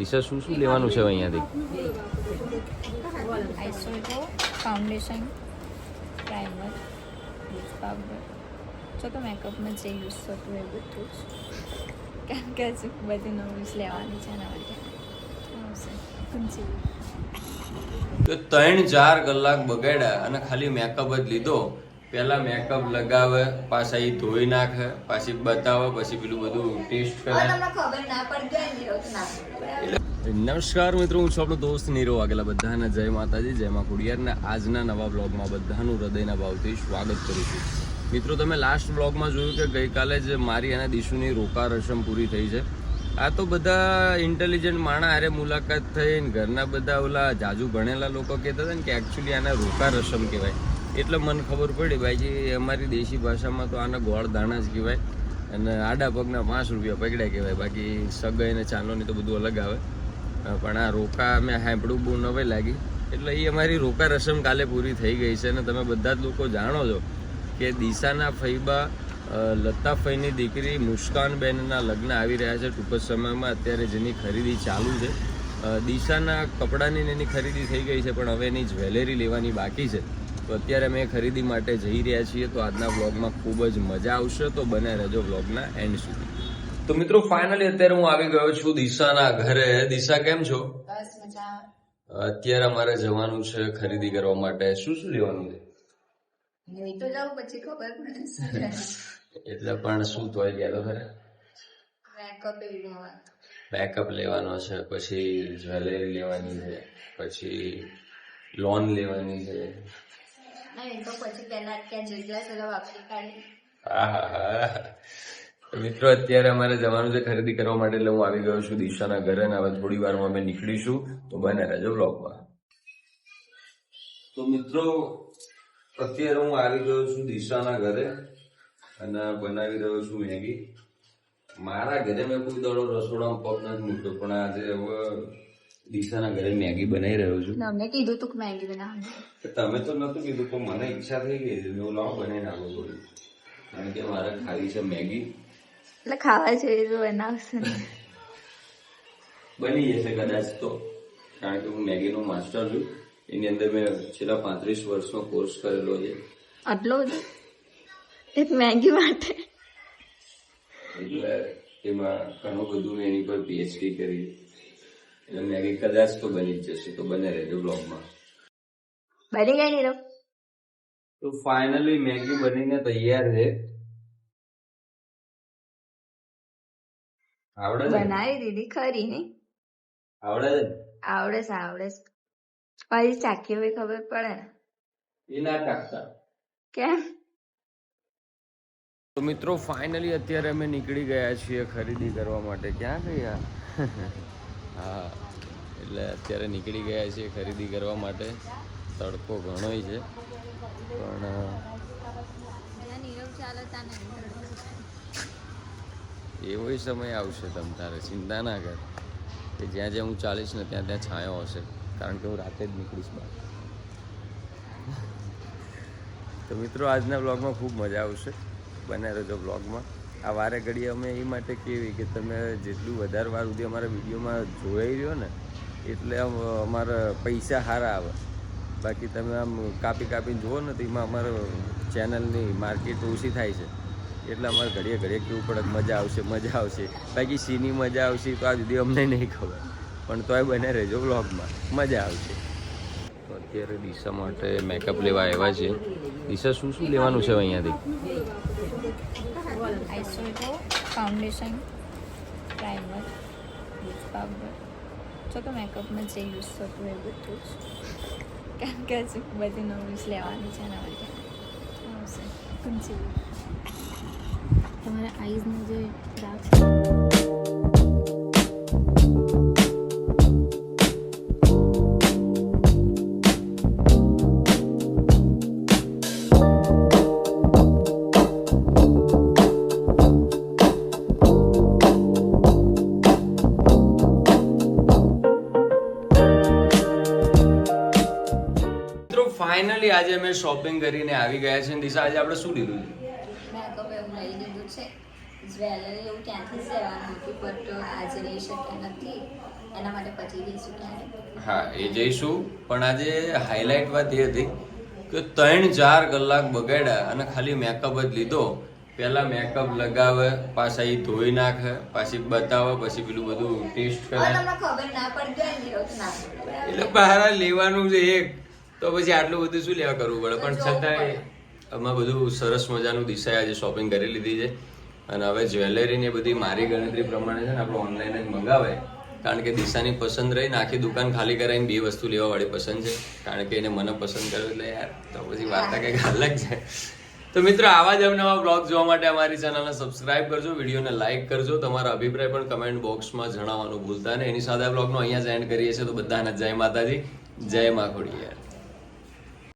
દિશા શું શું લેવાનું છે અહીંયાથી? Eyeshadow, foundation, primer, bleach powder, જો તો મેકઅપમાં જે યુઝ થતું એ બધું જ, કારણ કે હજુ બધી નવીસ લેવાની છે એના માટે. તો 3-4 કલાક બગાડ્યા અને ખાલી મેકઅપ જ લીધો. પહેલા મેકઅપ લગાવે, પાછા એ ધોઈ નાખે, પાછી બતાવે, પછી પેલું બધું ટેસ્ટ કરે. નમસ્કાર મિત્રો, હું છું આપણો દોસ્ત નીરવ વાઘેલા. બધાને જય માતાજી, જય મા ખોડિયાર. આજના નવા બ્લોગમાં બધાનું હૃદયના ભાવથી સ્વાગત કરું છું. મિત્રો, તમે લાસ્ટ બ્લોગમાં જોયું કે ગઈકાલે જ મારી અને દિશુની રોકા રસમ પૂરી થઈ છે. આ તો બધા ઇન્ટેલિજન્ટ માણા હારે મુલાકાત થઈને ઘરના બધા ઓલા જાજુ ભણેલા લોકો કહેતા હતા ને કે એકચ્યુઅલી આને રોકા રસમ કહેવાય. એટલે મને ખબર પડી ભાઈજી, અમારી દેશી ભાષામાં તો આને ગોળ દાણા જ કહેવાય અને આડા પગના 5 રૂપિયા પકડ્યા કહેવાય. બાકી સગાઈ ને ચાંદોની તો બધું અલગ આવે. પણ આ રોકા મેં સાંભળ્યું બહુ નવાઈ લાગી. એટલે એ અમારી રોકા રસમ કાલે પૂરી થઈ ગઈ છે. અને તમે બધા જ લોકો જાણો છો કે દિશાના ફઈબા લતાફઈની દીકરી મુસ્કાનબેનના લગ્ન આવી રહ્યા છે ટૂંક જ સમયમાં. અત્યારે જેની ખરીદી ચાલુ છે. દિશાના કપડાની એની ખરીદી થઈ ગઈ છે, પણ હવે એની જ્વેલરી લેવાની બાકી છે. તો અત્યારે અમે ખરીદી માટે જઈ રહ્યા છીએ. તો આજના વ્લોગમાં ખૂબ જ મજા આવશે, તો બને રહેજો વ્લોગના એન્ડ સુધી. તો મિત્રો, ફાઇનલી અત્યારે હું આવી ગયો છું દિશાના ઘરે. દિશા કેમ છો? બસ મજા. અત્યારે અમારે જવાનું છે ખરીદી કરવા માટે. શું શું લેવાનું છે? નહીં તો જાઉં, પછી ખબર પડે. એટલે પણ શું તોય ગયા તો ખરે? મેકઅપ લેવાનો છે, પછી જ્વેલરી લેવાની છે, પછી લોન લેવાની છે. મિત્રો, અત્યારે અમારે જવાનું છે ખરીદી કરવા માટે. એટલે હું આવી ગયો છું દિશાના ઘરે ને હવે થોડી વારમાં અમે નીકળીશું. તો બને રહેજો બ્લોગમાં. તો મિત્રો, અત્યારે હું આવી ગયો છું દિશાના ઘરે અને બનાવી રહ્યો છું મેગી. મારા ઘરે મેં કોઈ દડો રસોડામાં પગ નથી મૂક્યો, પણ આજે હવે દિશાના ઘરે મેગી બનાવી રહ્યો છું. તમને કીધું તું મેગી બનાવવાનું. તમે તો નતું કીધું, પણ મને ઈચ્છા થઈ ગઈ છે. મેં લાવો બનાવી નાખો થોડી, કારણ કે મારે ખાવી છે મેગી. એટલે ખાવા જોઈએ તો બનાવશે. બની જશે કદાચ તો, કારણ કે હું મેગીનો માસ્ટર છું. એની અંદર મેં છેલ્લા 35 વર્ષનો કોર્સ કરેલો છે. આટલો બધો એક મેગી માટે? એટલે એમાં ઘણું બધું મેં એની પર પીએચડી કરી. એટલે મેગી કદાચ તો બની જ જશે. તો બને રહેજો બ્લોગમાં. બની ગઈ નીરવ? તો ફાઇનલી મેગી બનીને તૈયાર છે. આવડે છે? બનાવી દીધી ખરી ને? આવડે છે? આવડે છે, આવડે છે. પછી ચાખી હોય ખબર પડે ને. એ ના ચાખતા. કેમ? તો મિત્રો, ફાઇનલી અત્યારે અમે નીકળી ગયા છીએ ખરીદી કરવા માટે. ક્યાં ગયા? હા, એટલે અત્યારે નીકળી ગયા છીએ ખરીદી કરવા માટે. તડકો ઘણોય છે, પણ એવો સમય આવશે તમ તારે ચિંતા ના કર કે જ્યાં જ્યાં હું ચાલીશ ને ત્યાં ત્યાં છાંયો હશે. કારણ કે હું રાતે જ નીકળીશ બહાર. તો મિત્રો, આજના બ્લોગમાં ખૂબ મજા આવશે. બને રહેજો બ્લોગમાં. આ વારે ઘડીએ અમે એ માટે કહેવી કે તમે જેટલું વધારે વાર સુધી અમારા વિડીયોમાં જોઈ રહ્યો ને, એટલે અમારા પૈસા સારા આવે. બાકી તમે આમ કાપી કાપીને જુઓ ને તો એમાં અમારો ચેનલની માર્કેટ ઓછી થાય છે. એટલે અમારે ઘડીએ ઘડીએ કેવું પડે મજા આવશે, મજા આવશે. બાકી સીની મજા આવશે તો આ સુધી અમને નહીં ખબર, પણ તોય બને રહેજો બ્લોગમાં, મજા આવશે. તો અત્યારે દિશા માટે મેકઅપ લેવા આવ્યા છે. દિશા શું શું લેવાનું છે અહીંયાથી? Eyeshadow, foundation, primer, bleach powder, જો તો મેકઅપમાં જે યુઝ થતું એ બધું જ, કારણ કે હજુ બધી નવીસ લેવાની છે એના માટે. તમારા આઈઝનો જે ડાર્ક ફાઇનલી આજે અમે શોપિંગ કરીને આવી ગયા છે. દિશા, આજે આપણે શું લીધું છે? મેકઅપ એવું લઈ લીધું છે. જ્વેલરી એવું ક્યાંથી જ લેવાનું હતું, બટ આજે લઈ શક્યા નથી. એના માટે પછી જઈશું ક્યારે. હા એ જઈશું, પણ આજે હાઇલાઇટ વાત એ હતી કે 3-4 કલાક બગાડ્યા અને ખાલી મેકઅપ જ લીધો. પહેલા મેકઅપ લગાવે, પાછા એ ધોઈ નાખે, પાછી બતાવે, પછી પેલું બધું ટેસ્ટ કરે. હવે તમને ખબર ના પડતી હોય ને એવું ના પડે. એટલે બહાર લેવાનું છે એક, તો પછી આટલું બધું શું લેવા કરવું પડે. પણ છતાંય અમે બધું સરસ મજાનું દિશાએ આજે શોપિંગ કરી લીધી છે. અને હવે જ્વેલરી ને બધી મારી ગણતરી પ્રમાણે છે ને આપણે ઓનલાઈન જ મંગાવે, કારણ કે દિશાની પસંદ રહીને આખી દુકાન ખાલી કરાવીને 2 વસ્તુ લેવા વાળી પસંદ છે, કારણ કે એને મને પસંદ કર્યું એટલે યાર તો પછી વાર્તા કંઈક અલગ છે. તો મિત્રો આવા જ અવનવા બ્લોગ જોવા માટે અમારી ચેનલને સબસ્ક્રાઇબ કરજો, વિડીયોને લાઇક કરજો, તમારા અભિપ્રાય પણ કમેન્ટ બોક્સમાં જણાવવાનું ભૂલતા નહીં. એની સાથે આ બ્લોગનો અહીંયા જ એન્ડ કરીએ છીએ. તો બધાને જય માતાજી, જય મા ખોડિયાર.